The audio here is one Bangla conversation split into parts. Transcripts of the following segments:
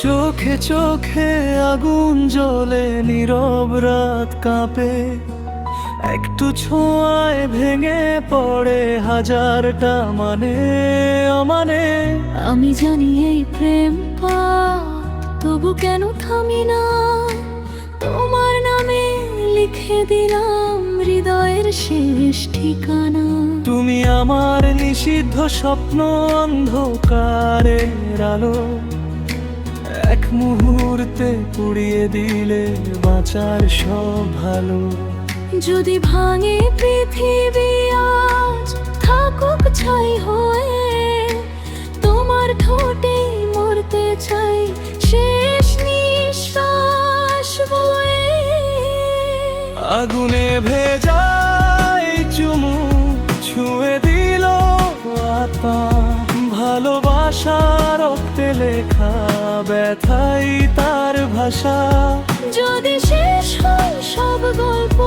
চোখে চোখে আগুন জ্বলে, নীরব রাত কাঁপে, একটু ছোঁয়ায় ভেঙে পড়ে হাজারটা মানে অমানে। আমি জানি এই প্রেম পাপ, তবু কেন থামি না? তোমার নামে লিখে দিলাম হৃদয়ের শেষ ঠিকানা। তুমি আমার নিষিদ্ধ স্বপ্ন, অন্ধকারের আলো, এক মুহূর্তে পুড়িয়ে দিলে বাঁচার সব ভালো। যদি ভাঙে পৃথিবী আজ, থাকুক ছাই হয়ে, তোমার ঠোঁটে মরতে চাই শেষ নিঃশ্বাস বয়ে। আগুনে ভেজাই চুমু ছুঁয়ে দিল আত্মা, ভালোবাসা রক্তে লেখা, ব্যথাই তার ভাষা। যদি শেষ হয় সব গল্প,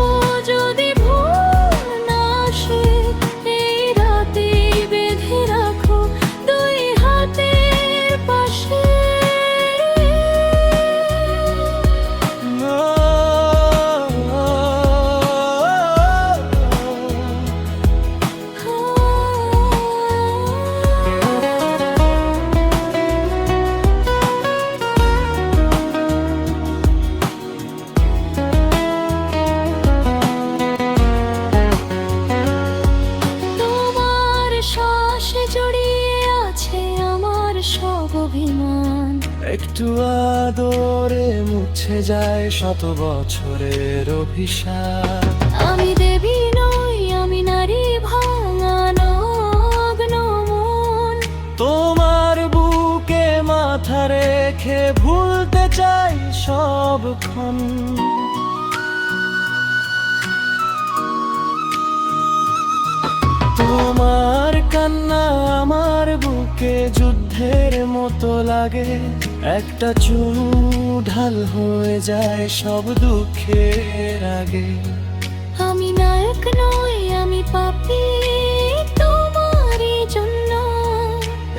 যদি ভুল না আসে, এই রাতে বেঁধে রাখো দুই হাতের পাশে। তোমার শ্বাসে জড়িয়ে আছে আমার সব অভিমান। একটু আদরে মুছে যায় শত বছরের অভিশাপ। আমি দেবী নই, আমি নারী, ভাঙানো অগ্ন মন। তোমার বুকে মাথা রেখে ভুলতে চাই সবক্ষণ। তোমার কান্না আমার বুকে যুদ্ধের মতো লাগে, একটা চুমু ঢাল হয়ে যায় সব দুঃখের আগে। আমি নায়ক নই, আমি পাপী তোমারই জন্য।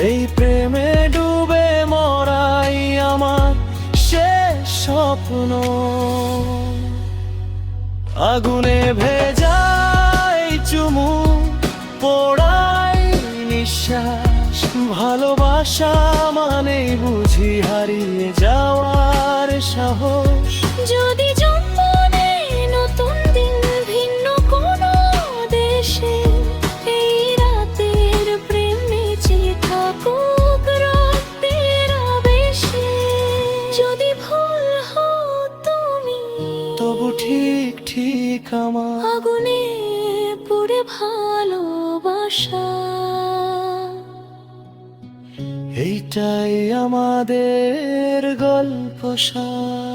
এই প্রেমে ডুবে মরাই আমার শেষ স্বপ্ন। আগুনে ভেজাই চুমু, পোড়াই নিঃশ্বাস, ভালোবাসা মানেই বুঝি হারিয়ে যাওয়ার সাহস। যদি জন্ম নেয় নতুন দিন ভিন্ন কোনো দেশে, এই রাতের প্রেম বেঁচে থাকুক রক্তের আবেশে। যদি ভুল হও তুমি, তবু ঠিক ঠিক আমার আগুনে পুড়ে ভালোবাসা। এইটাই আমাদের গল্প সার।